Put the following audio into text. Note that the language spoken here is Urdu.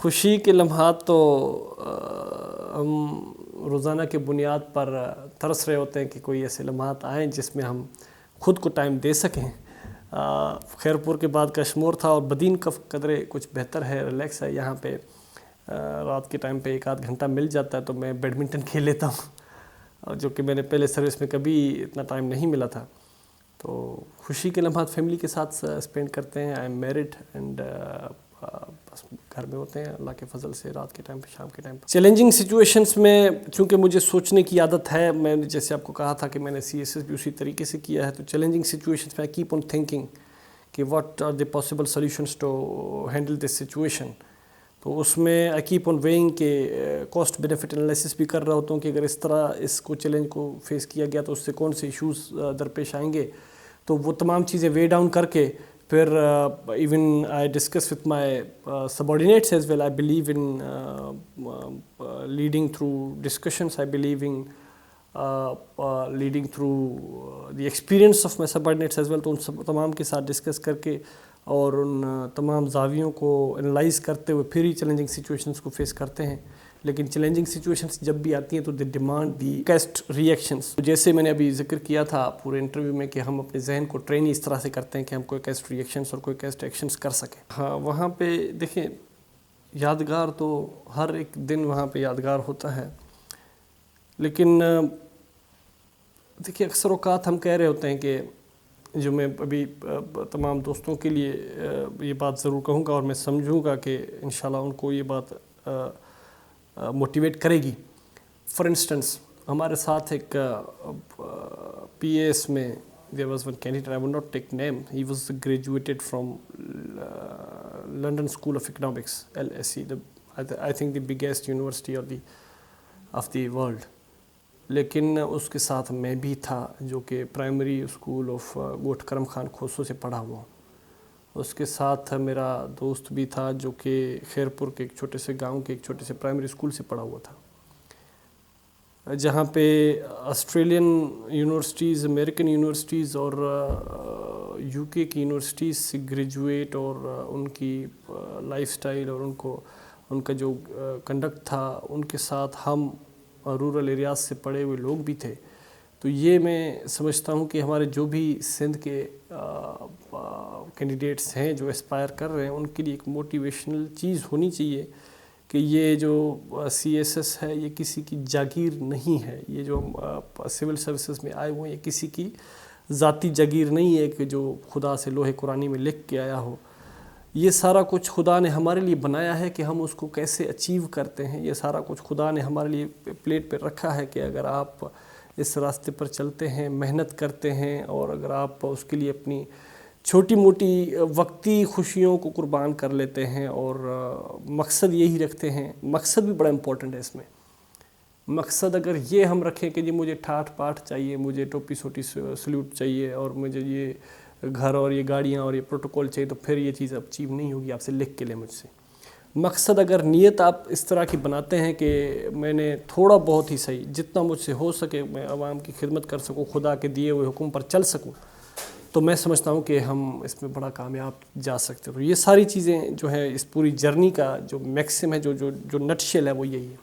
خوشی کے لمحات تو ہم روزانہ کے بنیاد پر ترس رہے ہوتے ہیں کہ کوئی ایسے لمحات آئیں جس میں ہم خود کو ٹائم دے سکیں. خیرپور کے بعد کشمور تھا اور بدین کا قدرے کچھ بہتر ہے، ریلیکس ہے. یہاں پہ رات کے ٹائم پہ ایک آدھ گھنٹہ مل جاتا ہے تو میں بیڈمنٹن کھیل لیتا ہوں، جو کہ میں نے پہلے سروس میں کبھی اتنا ٹائم نہیں ملا تھا. تو خوشی کے لمحات فیملی کے ساتھ اسپینڈ کرتے ہیں. آئی ایم میرڈ اینڈ بس گھر میں ہوتے ہیں اللہ کے فضل سے، رات کے ٹائم پہ، شام کے ٹائم پہ. چیلنجنگ سچویشنس میں چونکہ مجھے سوچنے کی عادت ہے، میں نے جیسے آپ کو کہا تھا کہ میں نے CSS بھی اسی طریقے سے کیا ہے، تو چیلنجنگ سچویشنس میں آئی کیپ آن تھنکنگ کہ what are the possible solutions to handle this situation. تو اس میں آئی کیپ آن ویئنگ کہ کاسٹ بینیفٹ انالیسس بھی کر رہا ہوتا ہوں کہ اگر اس طرح اس کو چیلنج کو فیس کیا گیا تو اس سے کون سے ایشوز درپیش آئیں گے. تو وہ تمام چیزیں وے ڈاؤن کر کے پھر even I discuss with my subordinates as well. I believe in leading through discussions. I believe in leading through the experience of my subordinates as well. تو ان سب تمام کے ساتھ ڈسکس کر کے اور ان تمام زاویوں کو انالائز کرتے ہوئے پھر ہی چیلنجنگ سچویشنس کو فیس کرتے ہیں. لیکن چیلنجنگ سچویشنس جب بھی آتی ہیں تو they demand the best reactions. جیسے میں نے ابھی ذکر کیا تھا پورے انٹرویو میں کہ ہم اپنے ذہن کو ٹرین اس طرح سے کرتے ہیں کہ ہم کوئی بیسٹ ریئیکشنس اور کوئی بیسٹ ایکشنس کر سکیں. ہاں وہاں پہ دیکھیں یادگار تو ہر ایک دن وہاں پہ یادگار ہوتا ہے، لیکن دیکھیے اکثر اوقات ہم کہہ رہے ہوتے ہیں کہ جو میں ابھی تمام دوستوں کے لیے یہ بات ضرور کہوں گا اور میں سمجھوں گا کہ انشاءاللہ ان کو یہ بات موٹیویٹ کرے گی. فار انسٹنس ہمارے ساتھ ایک PAS میں there was one candidate, I will not take name, he was graduated from London School of Economics, LSE, I think the biggest university of the world. لیکن اس کے ساتھ میں بھی تھا جو کہ پرائمری اسکول آف گوٹھ کرم خان کھوسو سے پڑھا ہوا ہوں. اس کے ساتھ میرا دوست بھی تھا جو کہ خیرپور کے ایک چھوٹے سے گاؤں کے ایک چھوٹے سے پرائمری اسکول سے پڑھا ہوا تھا، جہاں پہ آسٹریلین یونیورسٹیز، امریکن یونیورسٹیز اور UK کی یونیورسٹیز سے گریجویٹ اور ان کی لائف سٹائل اور ان کا جو کنڈکٹ تھا ان کے ساتھ ہم رورل ایریاز سے پڑھے ہوئے لوگ بھی تھے. تو یہ میں سمجھتا ہوں کہ ہمارے جو بھی سندھ کے کینڈیڈیٹس ہیں جو اسپائر کر رہے ہیں ان کے لیے ایک موٹیویشنل چیز ہونی چاہیے کہ یہ جو CSS ہے یہ کسی کی جاگیر نہیں ہے. یہ جو سول سروسز میں آئے ہوئے ہیں یہ کسی کی ذاتی جاگیر نہیں ہے کہ جو خدا سے لوح قرآنی میں لکھ کے آیا ہو. یہ سارا کچھ خدا نے ہمارے لیے بنایا ہے کہ ہم اس کو کیسے اچیو کرتے ہیں. یہ سارا کچھ خدا نے ہمارے لیے پلیٹ پہ رکھا ہے کہ اگر آپ اس راستے پر چلتے ہیں، محنت کرتے ہیں اور اگر آپ اس کے لیے اپنی چھوٹی موٹی وقتی خوشیوں کو قربان کر لیتے ہیں اور مقصد یہی رکھتے ہیں. مقصد بھی بڑا امپورٹنٹ ہے اس میں. مقصد اگر یہ ہم رکھیں کہ جی مجھے ٹھاٹ پاٹ چاہیے، مجھے ٹوپی سوٹی سلیوٹ چاہیے اور مجھے یہ گھر اور یہ گاڑیاں اور یہ پروٹوکول چاہیے، تو پھر یہ چیز اچیو نہیں ہوگی. آپ سے لکھ کے لیں مجھ سے. مقصد اگر نیت آپ اس طرح کی بناتے ہیں کہ میں نے تھوڑا بہت ہی صحیح جتنا مجھ سے ہو سکے میں عوام کی خدمت کر سکوں، خدا کے دیے ہوئے حکم پر چل سکوں، تو میں سمجھتا ہوں کہ ہم اس میں بڑا کامیاب جا سکتے ہیں. تو یہ ساری چیزیں جو ہیں اس پوری جرنی کا جو میکسم ہے، جو نٹ شیل ہے وہ یہی ہے.